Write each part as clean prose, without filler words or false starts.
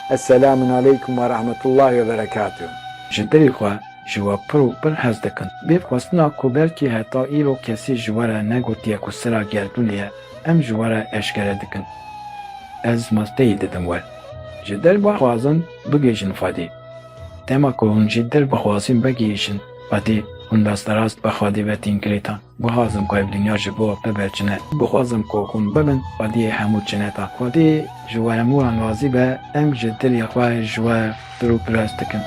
Esselamun aleyküm ve rahmetullahi ve berekatuhu. Ji derê xwe ji we pir û pir hez dikin. Bê xwestina ku belkî heta îro kesî ji we re negotiye ku sira gerdûnê ye, em ji we re eşkere dikin. Ez masteyî didim we. Ji derve xwazin bigêjin Xwedê. Dema ku hûn jî derbixwazin vegihîşin Xwedê, hûn desterast bi Xwedê ve tînkirêtan. Bixwazim ku ev dinya ji bo we biberçine. Bixwazim ku hûn bibin Xwediyê hemû çineta. Xwedê ji we hemûyan razî be, em ji dilê xwe ji we pir û pir hez dikin.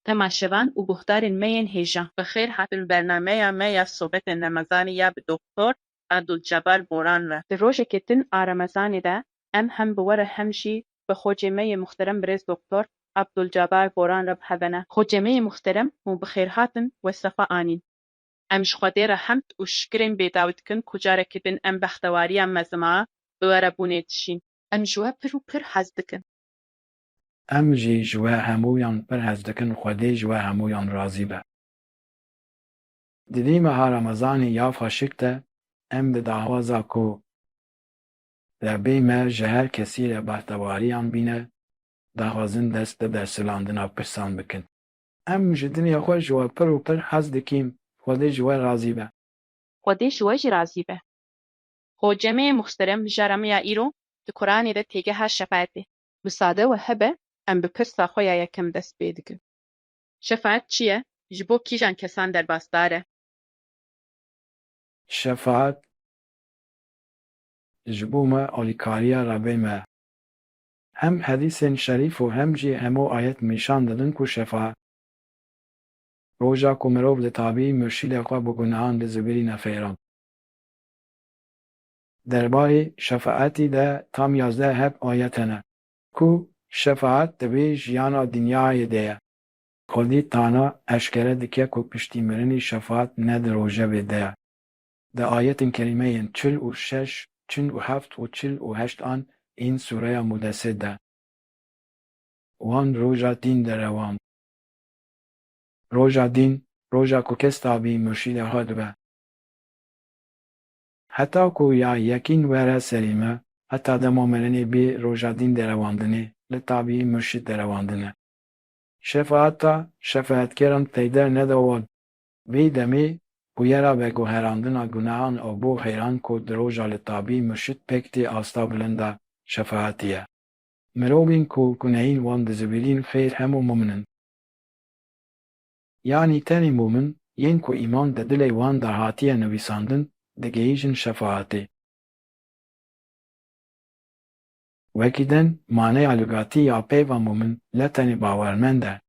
تماشاوان و بهدارên me yên hêja. Bi xêr hatin bernameya me ya sobetên Remezanê ya bi Doktor Abdulcebar Boran re. Di rojekê din a Remezanê de em hem bi we re hem jî bi xocê me yê muhterem birêz Doktor Abdulcebar Boran re bihevene. Xocê me yê muhterem hûn bi xêr hatin we sefa anîn. Em ji Xwedê re hemd û şikirên bêdawî dikin ku carekê din em bextewariya mezima bi we re bûnê dişîn. Em ji we pir û pir hez dikin. Em jî ji we hemûyan pir hez dikin, Xwedê ji we hemûyan razî be. Di dî meha Remezanê ya xweşik de em di daxwaza ku rebê me ji her kesî re behtewariyan bîne, daxwazin dest di bersilandina pirsan bikin. Em ji dinê xwe ji we pir û pir hez dikîn, Xwedê ji we razî be. Xwedê ji we jî razî be. Xocê me yê muhterem ji remiya îro di Qur'anê de têgeha şefaetê. Bi sade we hebe em bi pirsa xwe ya yekem dest pê dikin. Şefaet çi ye? Ji bo kîjan kesan derbasdar e? Şefaet ji bo me alîkariya rebê me. Hem hedîsên şerîf û hem jî hemû ayet nîşan didin ku şefaet roja ku mirov li tabî mürşîlê xwe bi gunehan dizibîrîne fêran. Derbarê şefaetî de tam 11 heb ayet hene ku şefaet divê jiyana dinyayê de ye. Xwedî tana eşkere dike ku piştîmirinê şefaet ne di rojevê de ye. Di ayetên kerîmeyên 46, 47 û 48 an ên sûreya Mudessir de. Wan roja dîn derewand. Roja dîn, roja ku kes tabî mürşîdê xwe dibe. Heta ku ya yekîn were serî me, heta dema mirinê bê roja dîn derewandinê, li tabî mürşîd derewandine. Şefaeta şefeetkeran peyder nede wan. Vê demê bûyera veguherandina gunehan û bo xêran ku di roja li tabî mürşîd pêk tê asta bilinda şefaetî ye. Mirovên ku gunehîn wan dizibîrîn xêr hemû muminin. Yani tenê mumin yên ku îman di dilê wan de hatiye nivîsandin digihîjin şefaetê. Wekî din maneya lûgatî ya peyva mumin ne tenê bawermend e.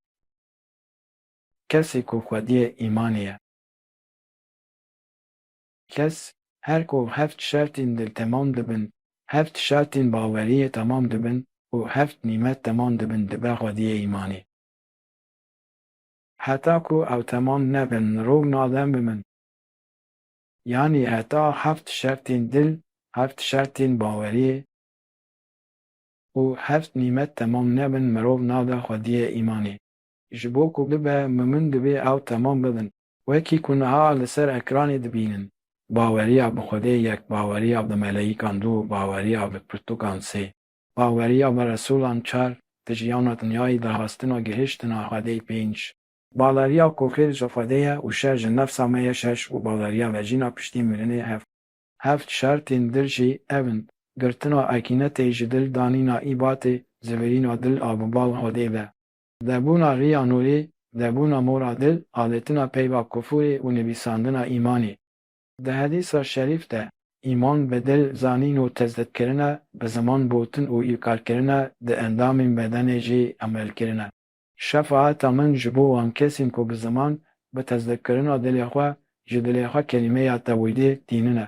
Kesê ku xwediyê îmanê ye. Kes her ku heft şertên dil temam dibin, heft şertên baweriyê temam dibin û heft nîmet temam dibin dibe xwediyê îmanê. Heta ku ew temam nebin, mirov nadem bimin. Yani heta heft şertên dil, heft şertên baweriyê û heft nîmet temam nebin, mirov nade xwediyê îmanê. Ji bo ku bibe mumin divê ew temam bibin. Wekî ku niha li ser ekranê dibînin. Baweriya bi Xwedê yek, baweriya bi meleyîkan du, baweriya bi pirtûkan sê. Baweriya bi Resûlan çar, di jiyana dinyayê de hastina gihîştina Xwedê pênc. Baleriya ku xêr ji Xwedê ye û şer ji nefsa me ye şeş û baleriya vecîna piştî mirinê heft. Heft şertên dil jî ev in: girtina ekînetê ji dil, danîna îbatê, zêwîrîna dil a bi bal Xwedê ve. Debûna rêya nûrê, debûna mora dil, alêtina peyva kufûrê û nivîsandina îmanê. Di hedîsa şerîf de îman bi dil zanîn û tezdîtkirine, bi ziman botin û îrkarkirine, di endamên bedenê jî emelkirine. Şefaeta min ji bo wan kesên ku bi ziman, bi tezdîtkirina dilê xwe, ji dilê xwe kelîmeya tewhîdê tînine.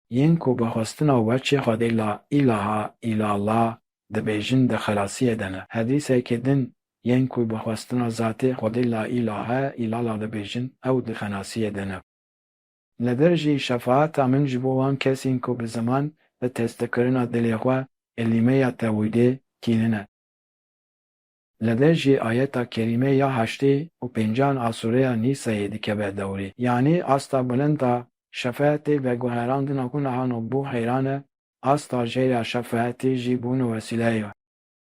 Yên ku bi xwestina weçê Xwedê la îlaha îlallah dibêjin di xelasiyê de ne. Hedîsekê din yên ku bi xwestina zatê Xwedê la îlaha îlallah dibêjin, ew di xelasiyê de ne. Li dir jî şefaeta min ji bo wan kesên ku bi ziman, bi tezdîtkirina dilê xwe, elîmeya tewhîdê tînine. Li dir jî ayeta kerîme ya heştê û pêncan a sûreya Nîsayê dikeve dewrê. Yani asta bilind a şefeetê veguherandina gunehan û bo xêran e, asta jêra şefaetê jî bûn wesileyê.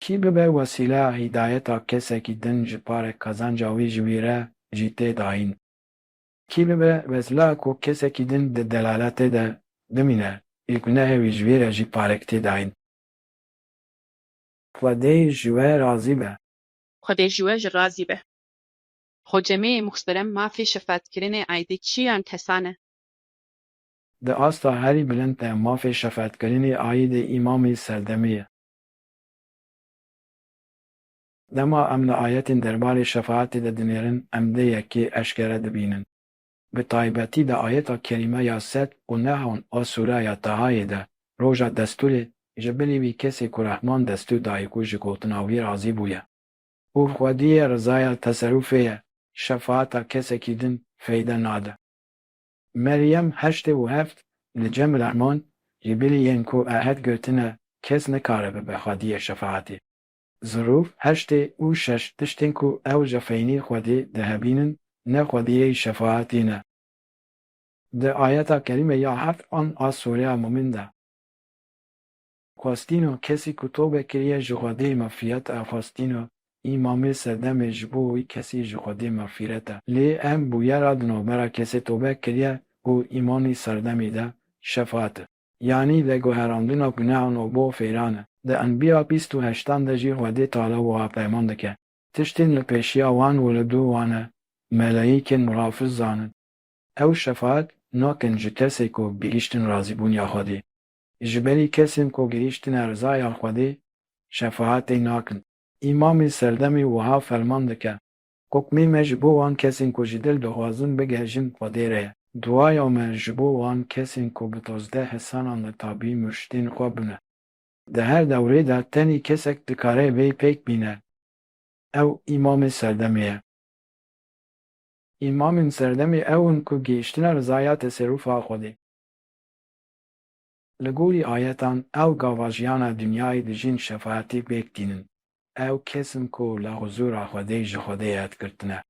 Kî bibe wesîleya hîdayeta kesekî din ji parê kazanca wî ji wî re jî tê dayîn. Kî bibe wesileya ku kesekî din di delaletê de bimîne, ê gunehê wî ji wî re jî parek tê dayîn. Xwedê ji we razî be. Xwedê ji we ji razî be. Hocameyê muxterem mafê şefaatkirinê aîdî çiyan kesan e? Di asta herî bilind de mafê şefaatkirinê aîdê îmamê serdemê ye. Dema em li ayetên derbarê şefaetê de dinêrin em dê yekê eşkere dibînin. Bi taybetî de ayeta kerîme ya sed û nehon a Sûreya Tahayê de roja destûrê ji bilî wî kesê ku Rehman destûr dayê ku ji gotina wî razî bûye. û xwediyê rizaya teserrûfê ye, şefaeta kesekî din feyde nade. Meryem heştê û heft li cem Rehman ji bilî yên ku ehed girtine kes nikare bibe xwediyê şefaetê. Zirûv heştê û şeş tiştên ku ew ji feynî Xwedê dihebînin ne xwediyê şefaetî ne. Di ayeta kerîme ya heft an a Sûreya Mûmin de xwestîno kesî ku tobe kiriye ji Xwedê mefîret e xwestîno îmamê serdemê ji bo wî kesî ji Xwedê mefîret e. Lê em bûyera di navbera kesê tobe kiriye û îmanî serdemê de şefaet e. Yanî veguherandina gunehan û bo fêran e. Di Enbiya bîst û heştan de jî Xwedê Teala wiha peyman dike. Tiştên li pêşiya wan û li dû wan e meleyîkên mirafiz zanin. Ew şefaet nakin ji kesê ku gihîştin razîbûniya Xwedê. Ji berî kesên ku gihîştine rizaya Xwedê şefaetê nakin. İmamê serdemê wiha ferman dike. Hukmê me ji bo wan kesên ku ji dil dixwazin bigihîjin Xwedê re ye. Duaya me ji bo wan kesên ku bi 12 hesanan li tabî murşidên xwe bûne. Di her dewrê de tenî kesek dikare vê pêk bîne. Ew îmamê serdemê ye. İmamên serdemê ew in ku gihîştina rizaya teserrûfa Xwedê. Li gorî ayetan ew gavajiyana dinyayê dijîn şefaetê pêk dînin. Ew kesin ku li huzûra Xwedê ji Xwedê yadgirtine.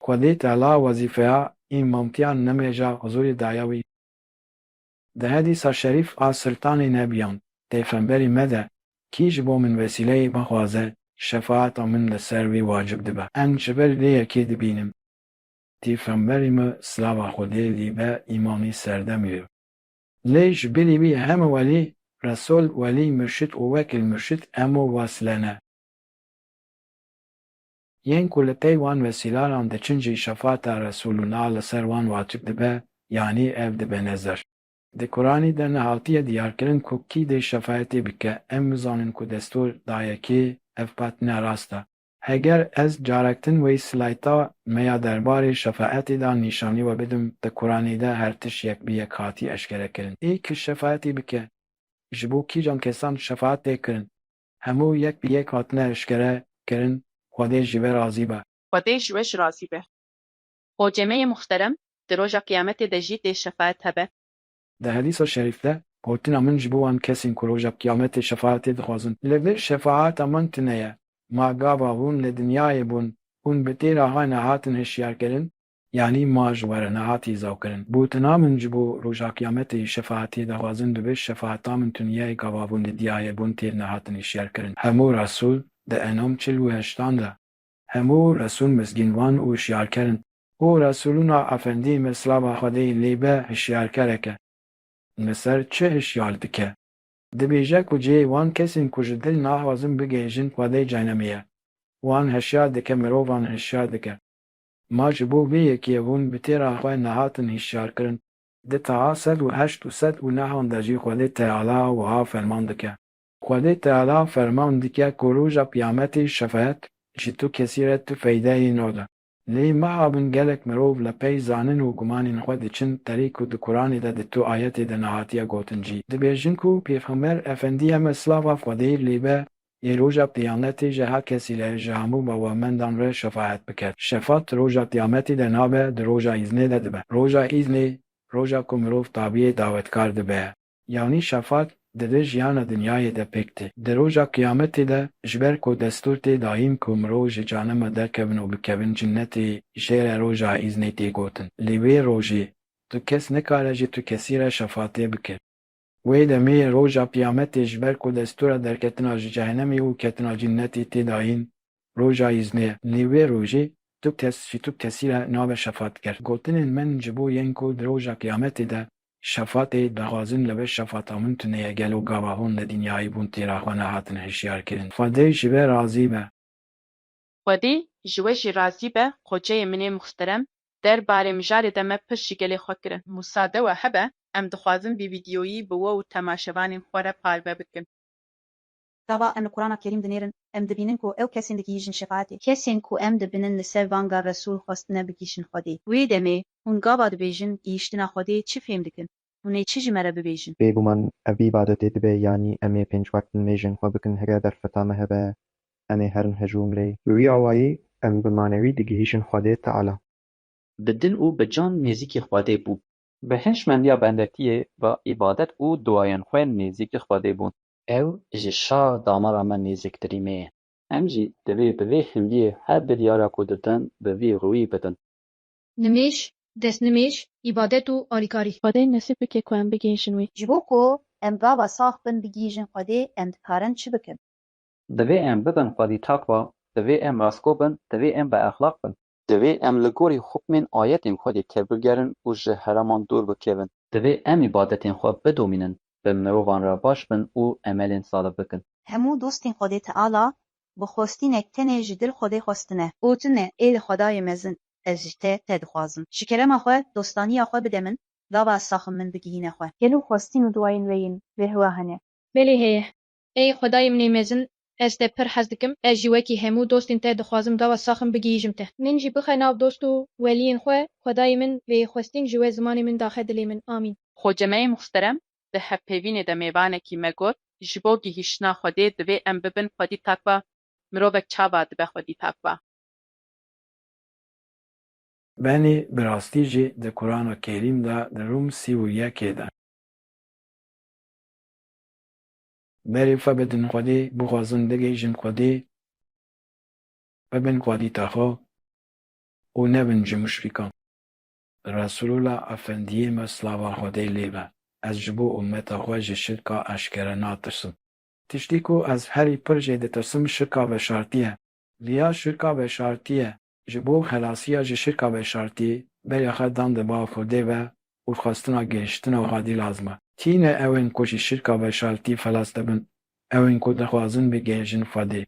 Xwedê Teala wezîfeya îmamtiyan nemêja huzûrê daye wî. Di hedîsa şerîf a Sultanê Nebiyan, Peyxemberî me de kî ji bo min vesîleyê bixwaze, şefaeta min li ser wî wacib dibe. Em ji ber lê yekê dibînin. Peyxemberî me silava Xwedê lîbe îmamî serdemê ye. Lê ji bilî wî hemû welî, Resul, welî, murşid û wekîl murşid hemû wasile ne. Yên ku li pey wan vesîlaran diçin jî şefaeta Resulûna li ser wan wacib dibe, yanî ev dibe nezer. Di Kur'anî de nehatiye diyarkirin ku kî dê şefaetê bike, em bizanin ku destûr dayekê ev patine rast e. Heger ez carektin wê silayta me ya derbarê şefaetê de nîşanî we bidim, di Kur'anî de her tiş yek bi yek hatî eşkere kirin. Ê kî şefaetê bike, ji bo kîjan kesan şefaet tê kirin? Hemû yek bi yek hatine eşkere kirin, Xwedê ji we razî be. Xwedê ji we ji razî be. Hocameyê muxterem di roja qiyametê de jî tê şefaet hebe. Di hedîsa şerîf de gotina min ji bo wan kesên ku roja qiyametê şefaetê dixwazin. Li vir şefaeta min tune ye. Ma gava hûn li dinyayê bûn, hûn bi têra xwe nehatin hişyarkirin, yanî ma ji we re nehatî zawkirin. Bûtina min ji bo roja qiyametê şefaetê dixwazin di vir şefaeta min tuniyayê gavabûn li diyayê bûn têr nehatin hişyarkirin. Hemû Resul di Enam 48 de hemû Resul mizgînvan û hişyarkerin. û Resulûna Efendî me silava Xwedê lêbe hişyarkerek e. Li ser çi hişyar dike? Dibêje ku cihê wan kesên ku ji dil naxwazin bigihîjin Xwedê caynamê ye. Wan hişyar dike, mirovan hişyar dike. Ma ji bo vê yekê hûn bi têra xwe nehatin hişyarkirin. Di Taha 108 û 109 de jî Xwedê Teala wiha ferman dike. Xwedê Teala ferman dike ku roja qiyametê şefaet ji tu kesî re tu feydeyê node. Lê mehabin gelek mirov li pey zanin û gumanên xwe diçin terî ku di Kur'anê de di tu ayetê de nehatiye gotin jî. Dibêjin ku Pêxember Efendî me silava Xwedê lêbe ê roja qiyametê ji her kesî re ji hemû bawemendan re şefaet bike. Şefaet roja qiyametê de nabe, di roja îznê de dibe. Roja îznê, roja ku mirov tabiyê dawetkar dibe. Yanî şefaet di vir jiyana dinyayê de pêk tê. Di roja qiyametê de ji ber ku destûr tê dayîn ku mirov ji canima derkevin û bikevin cinnetê jê re roja îznê tê gotin. Li vê rojê tu kes nikare ji tu kesî re şefaetê bike. وی دمی روژا پیامتی جبر کو دستور درکتنا جهنمی و کتنا جنتی تداین روژا ایزنه لیوی روژی تو کسی را ناب شفاعت کرد. گوتن من جبو ینکو روژا قیامتی ده شفاعت بغازن لبه شفاعت آمون تنه گلو گواهون لدنیای بون تیراخوانه هاتن هشیار کرن. خواده جبه راضی به. خودی جوه رازی به خوجه منی مخترم در باره مجاری دمه پشی گلی خود کرن. مصاده و هبه ام دخوازن بی ویدیویی بوا و تماشوانی خوره پالبه بکن. دابا ام القرآن الكريم دنيرن ام دبینن کو او کسین دگیجن شفاعتی کسین کو ام دبینن لسر وانگا رسول خواستنه بگیشن خودی وی دمی اون گابا دبیجن گیشتنا خودی چی فهم دکن اونه چی جمره ببیجن بێگومان ئەڤی عیبادەتێ دەبێ یانی ئەمێ پێنج وەکتن مێژن خۆ بکن هەرە دەرفەتامە هەبە ئەمێ هەرن هەژوو مرێ وی ئاوایی ئەم بمانەوی دگەهیشن خودێ تەعالی bi din û bi can nêzîkî Xwedê bû. Bi hişmendiya bendetiyê ve îbadet û duayên xwe nêzîkî Xwedê bûn. Ew ji şa damara me nêzîktirî me ye. Em jî divê bi vê hêviyê her biryara ku didin bi vî rûyî bidin. Nimêj, destnimêj, îbadet û alîkarî. خودی نصیب بکه که ام بگیشن وی. جبو کو ام گابا ساخ بن بگیجن خودی ام دکارن چی بکن Divê em bibin Xwedî takva, divê em rastgo bin, divê em beexlaq bin. Divê em li gorî hukmên ayetên Xwedê tevbigerin û ji heraman dûr bikevin. Divê em îbadetên xwe bidomînin, bi mirovan re baş bin û emelên salih bikin. همو دوستین خودی تعالی بخواستینک تنه جدل خودی خواستنه او تنه ایل خدای مزن از جته تدخوازم شکرم خو دوستانی خو بدمن دابا ساخم من بگیینه خو گلو خواستین و دواین وین به هوا هنه Belê heye. Ey Xwedayê min ê mezin, ez te pir hez dikim, ez jî wekî hemû dostên te dixwazim dawa saxim bigihîjim te. Min jî bixe nav dost û weliyên xwe, Xwedayê min vê xwestin ji we zimanê min daxe dilê min. Amîn. خوجمه مخترم ده هپیوین ده میوانه کی مگوت جبو گیهشنا خودی دوی ام ببن خودی تکوا مروبک چابا دبه خودی تکوا. بنی براستی جی ده قرآن کریم ده روم 31 ده. بری فبدن خودی بخوازن دگیجن خودی ببن خودی تخوا و نبن جمشفیکان. رسول الله افندیه مسلاوا خودی لیبه از جبو امت خواج شرکا اشکره ناترسم. تشتی کو از هری پرجه ده ترسم شرکا به شرطیه. لیا شرکا به شرطیه جبو خلاصیه جه شرکا به شرطی بری خدان ده با خورده و خواستنا گشتنا و خادی لازمه. تینه اوین کوشی شرکا به شرطی فلاس دبن اوین کو دخوازن بگیجن فاده.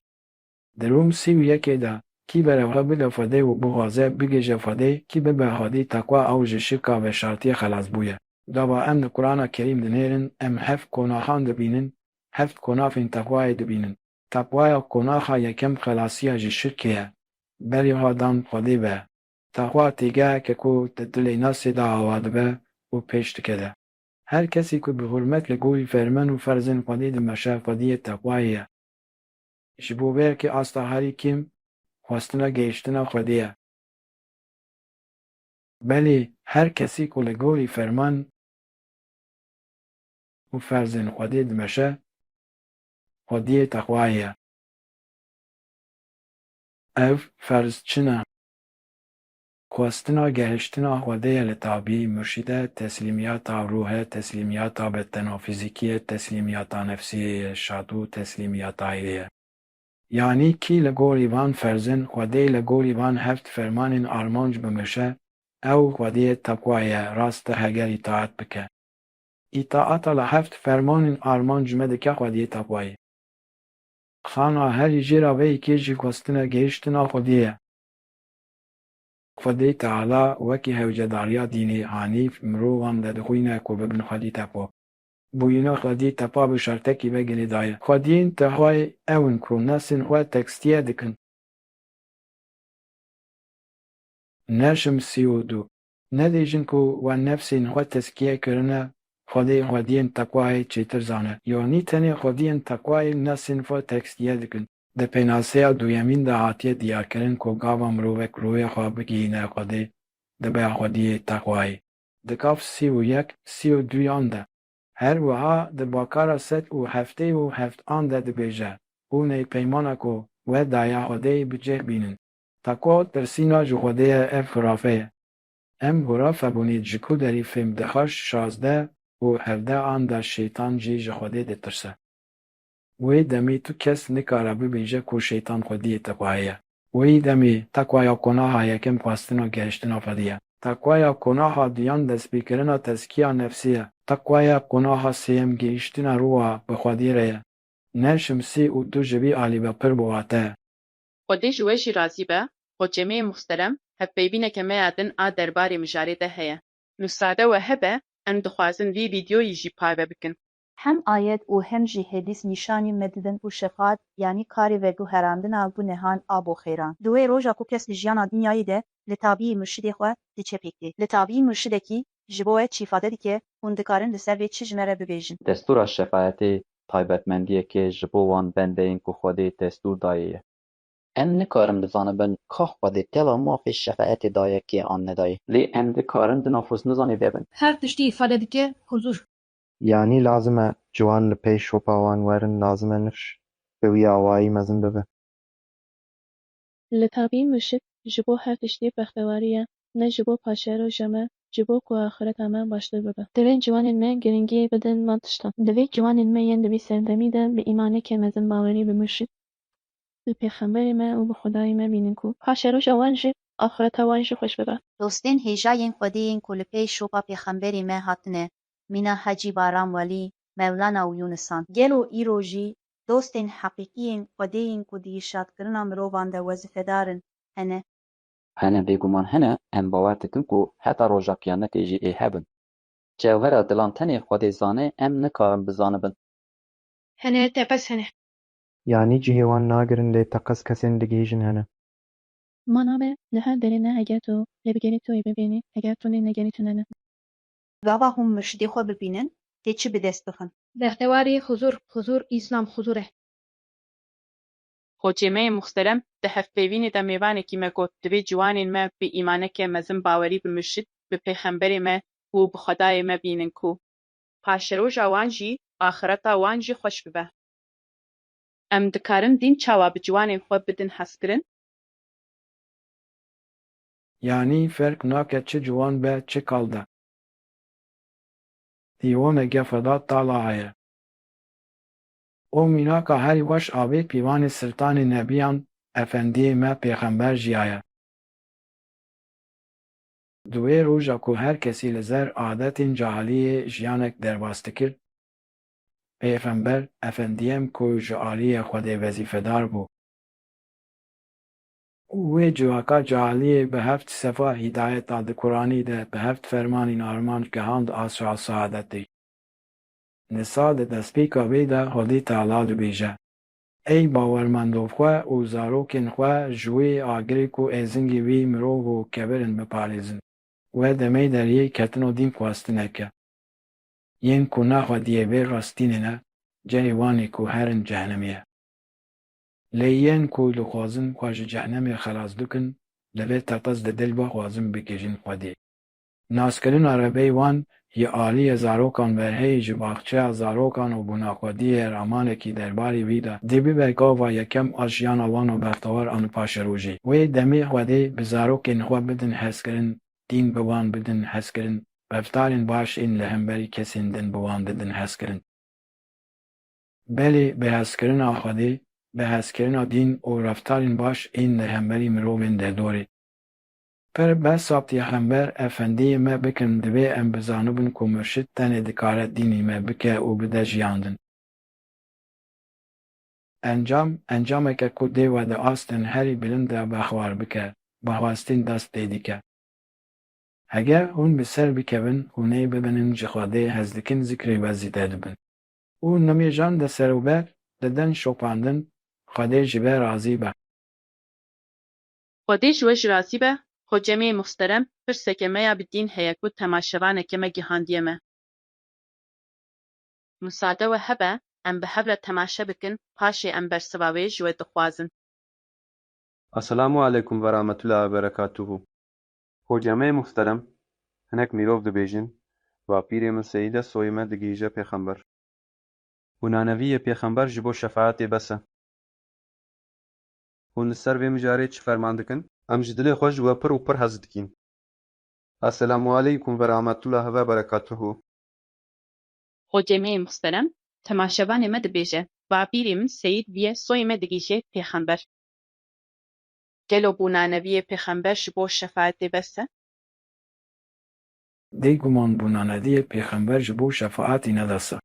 دروم 31 ده کی بره قبل فاده و بغازه بگیجه فاده کی به بهادی تقوا او جه شرکا به شرطی خلاص بویه. دابا ام ده قرآن کریم دنیرن ام هفت کناخان دبینن هفت کنافین تقوای دبینن. تقوای کناخا یکم خلاصیه جه شرکیه بری هادان خاده به. تقوا تیگه که کو دلی ناسی دا آواد به و پیشت کده. هر کسی که به حرمت لگوی فرمن و فرزن خاده دمشه خاده تقواییه. جبو بر که آستا هری کم خواستنا گیشتنا خاده. بلی هر کسی که لگوی فرمان و فرزن خاده دمشه خاده تقواییه. او فرز چنه خواستنا گهشتنا خواده لطابی مرشده تسلیمیات روح تسلیمیات بدن فیزیکی تسلیمیات نفسی شادو تسلیمیات عیلیه یعنی کی لگوری وان فرزن خواده لگوری وان هفت فرمان آرمانج بمشه او خواده تقوی راست هگر اطاعت بکه اطاعت لهفت فرمان آرمانج مدکه خواده تقوی خانا هری جیرا وی که جی خواستنا گهشتنا خودیه خودی تعالی وکی هوجداریا دینی حنیف مروان دخوینه کو ببن خودی تپا بوینا خودی تپا به شرطه کی بگلی دایه خودین تخوای اون کرو نسین خو تکستیه دکن نشم 32 ندیجن کو و نفسین خو تسکیه کرنه خودین تقوای چیتر زانه یعنی تنی خودین تقوای نسین خو تکستیه دکن ده پیناسه دویمین ده هاتیه دیار کرن که گاوا مرووک روی خواه بگیینه خواده ده به خودی تقوی. ده کاف 31 32 آنده. هر وها ده باکارا ست و هفته و هفت آنده ده بیجه. او نی پیمانه که و دایه خواده بجه بینن. تقوی در سینا جو خواده اف خرافه. ام خرافه بونید جکو داری فیلم ده خوش 16 û hevdê an de şeytan jî ji Xwedê ditirse. Wê demê tu kes nikare bibêje ku şeytan Xwediyê teqwayê ye. Wê demê teqwaya gunaha yekem xwastina gehiştina Xwedê ye. Teqwaya gunaha duyan destpêkirina tezkiya nefsî ye. Teqwaya gunaha sêyem gehiştina rûha bi Xwedê re ye. Ne şimsî û tu ji vî alî pir biwate ye. Xwedê ji we jî razî be, xwecemê muhterem hevpeyvîneke me ya din a derbarê mijarê de heye. Nûsade we hebe em dixwazin vî vîdyoyî jî parve bikin. Hem ayet û hem jî hadîs nîşanî me didin û şefaat yanî karê veguherandina gunehan a bo xêran. Di wê roja ku kes li jiyana dinyayê de li tabiyê murşidê xwe diçe pêkê. Li tabiyê murşidekî ji bo we çîfade dike hûn dikarin li ser vê çi ji me re bibêjin. Destûra şefaetê taybetmendiyekê ji bo wan bendeyên ku Xwedê destûr daye ye. Em nikarin bizanibin ka Xwedê tela mafê şefaetê daye kê an nedaye. Lê em dikarin di navxwest nizanê vebin. Her tiştî îfade dike huzur. Yani lazim e ciwan li pêş şopa wan werin, lazim e nifş bi wî awayî mezin bibe. Li tabiyê murşid ji bo her tiştî bextewarî ye, ne ji bo paşeroja me, ji bo ku axireta me baştir bibe. Divê ciwanên me giringiyê bidin van tiştan. Divê ciwanên me yên di vî serdemî de bi îmanekê mezin bawerî bi murşid, bi pêxemberê me û bi Xwedayê me bînin ku paşeroja wan jî axireta wan jî xweş bibe. Dostên hêjayên Xwedêyên ku li pêş şopa pêxemberê me hatine, mîna Hecî Baran Welî, Mevlana û Yûnisan. Gelo îro jî dostên heqîqîyên Xwedêyên ku di îşadkirina mirovan de wezîfedarin hene. Hene bêguman hene em bawer dikin ku heta roja qiyametê jî ê hebin. Cewhera dilan tenê Xwedê zane em nikarin bizanibin. Hene tepes hene. Yani cihê wan nagirin lê teqez kesên digihîjin hene. Mana me li her derê ne eger tu lê bigerî tu ê bibînî, eger tu lê negerî tu nene. Gava hûn murşidê xwe bibînin, tê çi bi dest bixin. Bextewarî huzur, huzur İslam huzur e. Xwecemeyê muhterem di hevpeyvînê de mêvanekî me got divê ciwanên me bi îmanekê mezin bawerî bi murşid, bi pêxemberê me û bi Xwedayê me bînin ku paşeroja wan jî axireta wan jî xweş bibe. Em dikarin dîn çawa bi ciwanên xwe bidin hezkirin? Yani ferk nake çi ciwan be çi kal de. Dîwaneke feda tala heye. O mînaka herî weş avê pîvanê sirtanê nebiyan efendiyê me pêxember jiyaye. Di wê roja ku her kesî li zer adetên cehiliyê jiyanek derbas dikir, pêxember efendiyem ku ji aliyê Xwedê wezîfedar bû. Wê civaka cehiliyê bi heft sefa hîdayeta di Quranî de bi heft fermanên armanc gihand asra saadetê. Nisa di destpêka wê de Xwedê Teala dibêje: Ey bawermendov xwe û zarokên xwe ji wê agirê ku êzingê wî mirov û kevirin biparêzin. We demê deriyê ketino dîn xwastineke. Yên ku naxwediye vê rastînê ne, cehê wan ê ku herin cehennemê ye. Lê yên ku dixwazin xwe ji cehennemê xelas bikin, divê teqez di dil bixwazin bigêjin Xwedê. Naskirina rebey wan yê aliyê zarokan berheyê ji baxçeya zarokan û bûnaxwediyê ramanekî derbarê wî de dê bibe gava yekem a jiyana wan û bextewar an paşerojê. Wê demê Xwedê bi zarokên xwe bidin hezkirin, dîn bi wan bidin hezkirin, reftarên baş ên li hemberî kesên din bi wan didin hezkirin. Belê bi hezkirina Xwedê, bi hezkirina dîn û reftarên baş ên li hemberî mirovên derdorê. Per behsa pêxember efendiyê me bikin divê em bizanibin ku murşid tenê dikare dînê me bike û bide jiyandin. Encameke ku dê we di astin herî bilind de bexwar bike, bixwastîn dest tê dike. Heger hûn bi ser bikevin, hûnê bibinin ji Xwedê hez dikin zikrê we zêde dibin. û nimêjan de serûber didin şopandin, Xwedê ji we razî be. Xwedê ji we jî razî be. Xwecemeyê muhterem pirseke me ya bi dîn heye ku temaşevaneke me gihandiye me. Nûsade we hebe em bi hev re temaşe bikin paşê em bersiva wê ji we dixwazin. Assalamu aleykum ve rahmetullahi ve berekatuhu. Xwecemeyê muhterem hinek mirov dibêjin va pîrê min Seyîd soyê me digihîje pêxember. û naneviyê pêxember ji bo şefaetê bes e. Hûn li ser vê mijarê çi ferman dikin? Em ji dilê xwe ji we pir û pir hez dikin. Assalamu aleykum ve rahmetullahi ve berekatuhu. Hocê me muhterem, temaşevanê me dibêje, bapîrê min Seyîd bûye soyê me digîje pêxember. Gelo bûnaneviyê pêxember ji bo şefaetê bes e? Dê guman bûnanediyê pêxember ji bo şefaetî nedest e.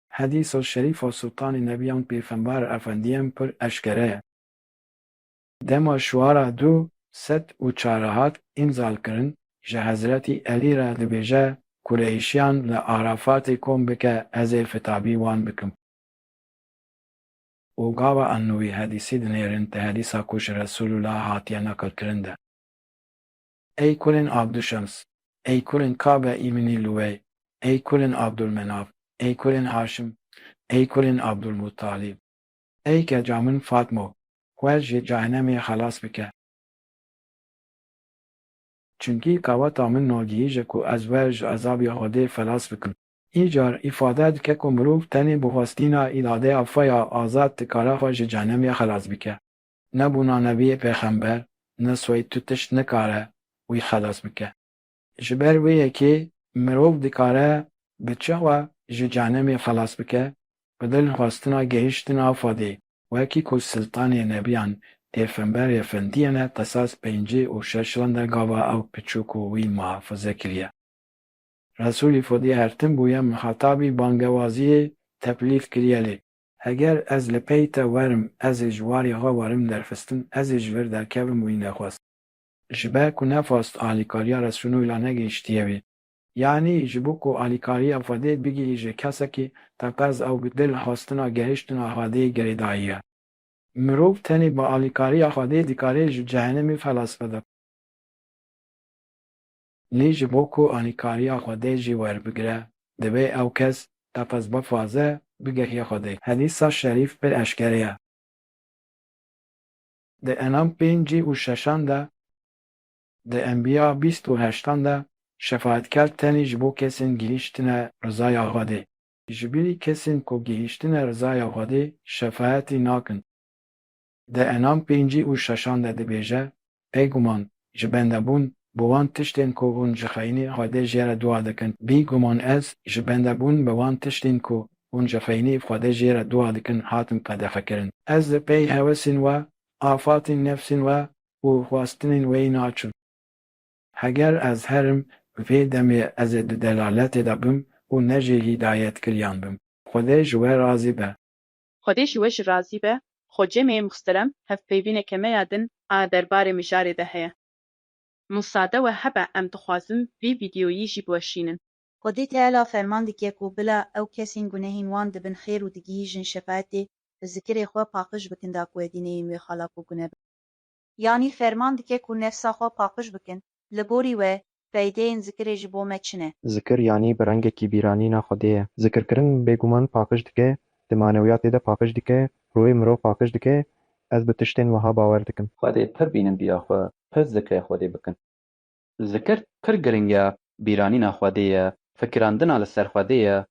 Hedîsa şerîfa Sultanê Nebiyan Pêxember Efendiyên pir eşkere ye. Dema şwara 200 û çarehat îmzalkirin ji Hezretî Elî re dibêje Kureyşiyan li Arafatê kom bike ez ê fitabî wan bikim. û gava Ennûî hedîsî dinêrin te hedîsa ku ji Resûlullah hatiye neqilkirin de. Ey kurên Abdûşems, ey kurên Kabe îminî Lûwey, ey kurên Abdûlmenaf, ey kurên Haşim, ey kurên Abdûlmuttalîb, ey keca min Fatmo, xwe ji cehennemê xelas bike. Çunkî qeweta min nagihîje ku ez we ji ezabê Xwedê felas bikim. Îcar îfade dike ku mirov tenê bi xwestina îladeya feya azad dikare xwe ji cehennemê xelas bike. Ne bûnaneviyê pêxember, ne soyê tu tişt nikare wî xelas bike. Ji ber vê yekê mirov dikare bi çi xwe ji cehennemê xelas bike? Bi dil xwestina gehîştina Xwedê, wekî ku Sultanê Nebiyan Pêxember Efendiyên qisas pêncî û şeş lenda gava ew piçûk û wî muhafize kiriye. Resûlê Xwedê hertim bûye mixatabî bangewaziyê teplîf kiriye lê. Heger ez li pey te werim ez ê ji warê xwe werim derxistin, ez ê ji vir derkevim wî nexwest. Ji ber ku nefast alîkariya Resûlullah negihîştiye wê. Yani ji bo ku alîkariya Xwedê bigihîje ji kesekî tepez ew bi dil xwestina gehîştina Xwedê girêdayî ye. Mirov tenê bi alîkariya Xwedê dikare ji cehennemê felas bide. Lê ji bo ku alîkariya Xwedê jî werbigire, divê ew kes tepez bixwaze bigehîye Xwedê. Hedîsa şerîf pir eşkere ye. Di Enam 5 û 6 de, di Enbiya 28 de şefaetkar tenê ji bo kesên gihîştine rizaya Xwedê. Ji birî kesên ku gihîştine rizaya Xwedê şefaetî nakin. Di Enam 5 û 6 de dibêje, bêguman ji bendebûn bi wan tiştên ku hûn ji xeynî Xwedê jê re dua dikin. Bêguman ez ji bendebûn bi wan tiştên ku hûn ji xeynî Xwedê jê re dua dikin hatim qedexekirin. Ez li pey hewesên we, afatên nefsên we û xwestinên wê naçim. Heger ez herim vê demê ez ê di delaletê de bim û ne jê hîdayetkiriyan bim. Xwedê ji we razî be. Xwedê ji we ji razî be. Hocê me muhterem, hevpeyvîneke me ya din a derbarê mijarê de heye. Musade we hebe em dixwazin vî vîdyoyî jî biweşînin. Xwedê Teala ferman dike ku bila ew kesên gunehên wan dibin xêr û digihîjin şefaetê bi zikirê xwe paqij bikin da ku edîneyên wê xelak û gune bin. Yanî ferman dike ku nefsa xwe paqij bikin. Li gorî we feydeyên zikirê ji bo me çi ne? Zikir yanî bi rengekî bîranîna Xwedê ye. Zikirkirin bêguman paqij dike, di manewiyatê de paqij dike, royê mirov paqij dike, ez bi tiştên wiha bawer dikim. Xwedê pir bînin biya xwe, pir zikrê Xwedê bikin. Zikir pir giring ye, bîranîna Xwedê ye, fikirandina li ser Xwedê ye,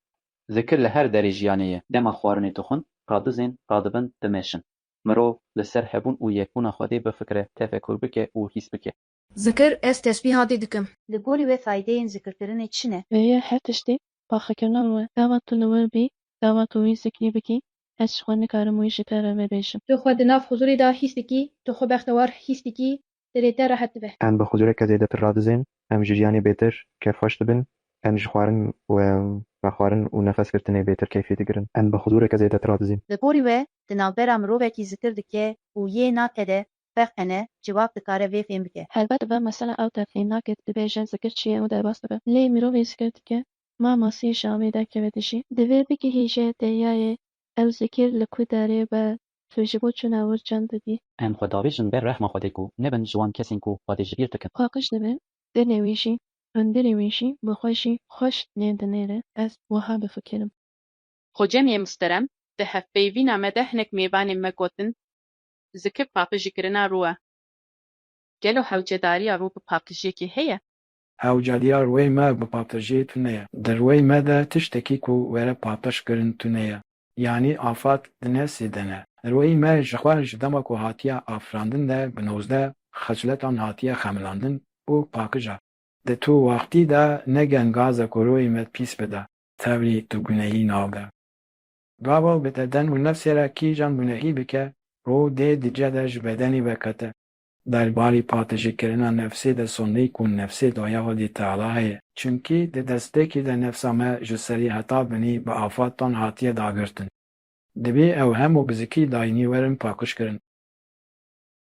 zikir li her derê jiyanê ye. Dema xwarinê dixwin, qadizên qadibin dimeşin. Mirov li ser hebûn û yekbûna Xwedê bifikire, tefekkûr bike û hîs bike. Zikir ez tesbîhatê dikim. Li gorî we feydeyên zikirkirinê çi ne? Vêya her tiştê paxekirina we. Dawa tu li wir bî, dawa tu wî zikrî bikî, ez ji xwe nikarim wî ji te re vebêjim. Tu xwe di nav huzurê da hîs dikî, tu xwe bextewar hîs dikî, dilê te rehet dibe. Em bi huzureke zêdetir radizên, em ji jiyanê bêtir, kêfxweş dibin, em ji xwarin û nefeskirtinê bêtir keyfê digirin. Em bi huzureke zêdetir radizîn. Li gorî we di navbera mirovekî zikir dike û yê nakede feq hene civab dikare vê fêm bike. Helbet be mesela ew te fêm naket dibêje zikir çi ye û derbas dibe. Lê mirovê zikir dike, ma masî ji avê derkeve dijî, divê bigihîje deryayê ew zikir li ku derê be tu ji bo çûna wir can didî. Em xwe davêjin ber rehma Xwedê ku nebin ji wan kesên ku Xwedê ji bîr dikin. Paqij dibe, dilê wî jî, hundirê wî jî bi xwe jî xweş lê dinêre, ez wiha bifikirim. Hocê me muhterem, di hevpeyvîna me de hinek mêvanên me gotin, zikir paqijîkirina rû e. Gelo hewcedariya rû bi paqijiyekê heye? Hewcediya rûyê me bi paqijiyê tune ye. Di rûyê me de tiştekî ku were paqijkirin tune ye. Yani afat di nesê de ne. Rûyê me ji xwe ji dema ku hatiye afirandin de bi 19 خجلتان هاتیه خملاندن û pakija. Di tu wextî de negin gazek û royê me pîs bide, tevlî tu gunehî nabe. Gava bi beden û nefsê re kîjan gunehî bike, ro dê dice de ji bedenî vekete. Derbarî patejîkirina nefsê de sonî ku nefsê daya Xwedê Teala heye. Çunkî di destekî de nefsa me ji serî heta binî bi afatan hatiye dagirtin. Divê ew hemû bi zikî dayînî werin paqijkirin.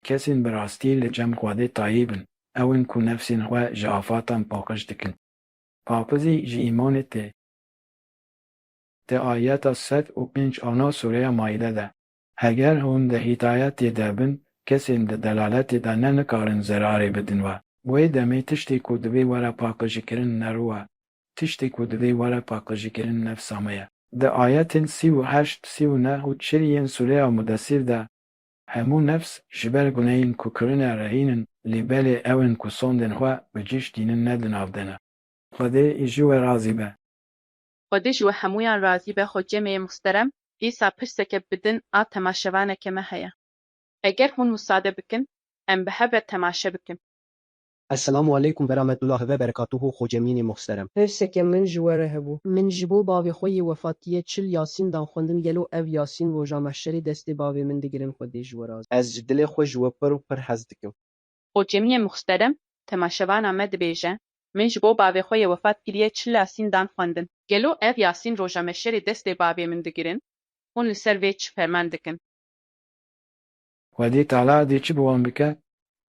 Kesên bi rastî li cem Xwedê tayî bin, ew in ku nefsên xwe ji afatan paqij dikin. Paqizî ji îmanê tê. Di ayeta 105 ana Sûreya Maîde de, heger hûn di hîdayetê de bin, kesên di delaletê de ne nikarin zerarê bidin we. Wê demê tiştê ku divê were paqijîkirin nerû e, tiştê ku divê were paqijîkirin nefsa me ye. Di ayetên 38, 39 û 40 yên Sûreya Mudessîr de, hemû nefs ji ber gunehên ku kirine rehînin, lê belê ew in ku sondên xwe bi cîştînin ne di nav de ne. Xwedê ji we razî be. Xwedê ji we hemûyan razî be. Xwecemê muhterem, dîsa pirseke bidin a temaşevaneke me heye. Eger hûn musade bikin, em bi hev re temaşe bikin. Esselamu aleykum ve rahmetullahi ve berekatuhu xocemînê muhterem. Pirseke min ji we re hebû. Min ji bo bavê xwe yê wefatiyê çil Yasîn dan xwendin gelo ev Yasîn roja mehşerê destê bavê min digirin Xwedê ji we razî. Ez ji dilê xwe ji we pir û pir hez dikim. Xocemiyê muhterem, temaşevana me dibêje, min ji bo bavê xwe yê wefat kiriye çil Yasîn dan xwendin. Gelo ev Yasîn roja mehşerê destê bavê min digirin, hûn li ser vê çi ferman dikin? Xwedê Teala dê çi bi wan bike,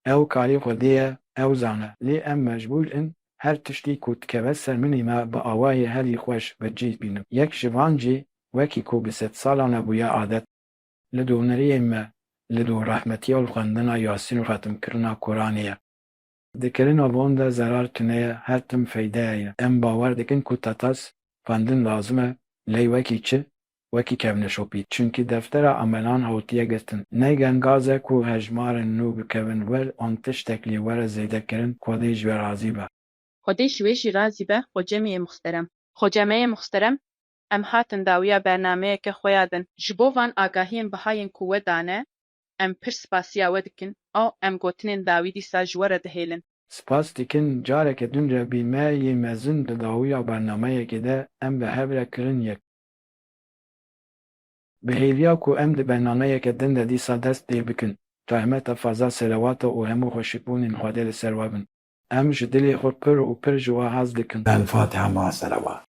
ew karî Xwedê ye, ew zane. Lê em mecbûr in her tiştî ku dikeve ser minê me bi awayê herî xweş ve cî bînin. Yek ji van jî wekî ku bi sed salan hebûye adet, li dûneriyê me li dû rehmetiya û xwendina Yasîn û xetimkirina Qur'anê ye. Dikirina wan de zerar tune ye, her tim feydeya ye. Em bawer dikin ku tetas xwendin lazim e, lê wekî çi? Wekî kevneşopî. Çunkî deftera amelan hawtiye girtin. Negin gazek ku hejmarên nû bikevin wer an tiştekî were zêdekirin, Xwedê ji we razî be. Xwedê ji wê jî razî be. Xocemiyê muhterem. Xocemeyê muhterem, em hatin dawiya bernameyeke xwe ya din. Ji bo van agahiyên bihayên ku we dane, em pir spasiya we dikin û em gotinên dawî dîsa ji we re dihêlin. Spas dikin careke din re bîmeyê mezin di dawiya bernameyekê de em bi hev re kirin yek. Bihêviya ku em di bernameyeke din de dîsa dest dê bikin, rahmeta feza selawata û hemû xweşîbûnên Xwedê li ser we bin. Em ji dilê xwe pir û pir ji we hez dikin. El Fatiha ma selawat.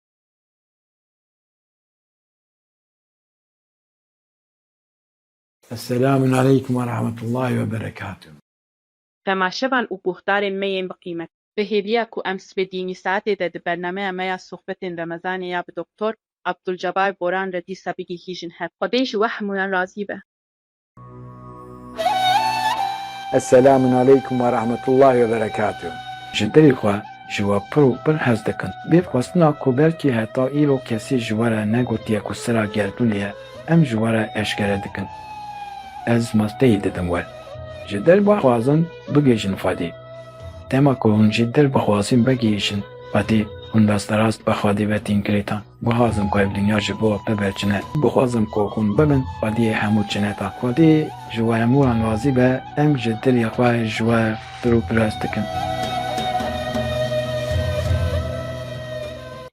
Esselamu aleykum ve rahmetullahi ve berekatuhu. Temaşevan û guhdarên me yên biqîmet. Bihêviya ku em sibê dînî saetê de di bernameya me ya sohbetên Remezanê ya bi Doktor Abdulcebar Boran re dîsa bigihîjin hev. Xwedê ji we hemûyan razî be. Esselamu aleykum ve rahmetullahi ve berekatuhu. Ji dilê xwe ji we pir û pir hez dikin. Bê xwestina ku belkî heta îro kesî ji we re negotiye ku sira gerdûnê ye, em ji we re eşkere dikin. Ez masteyî didim we. Ji dil bixwazin bigêjin Xwedê. Dema ku hûn ji dil bixwazin bigihîşin Xwedê, hûn desterast bi Xwedê ve tînkirîtan. Bixwazim ku ev dinya ji bo we biberçine. Bixwazim ku hûn bibin Xwediyê hemû çineta. Xwedê ji we hemûyan razî be, em ji dilê xwe ji we pir û pir hez dikin.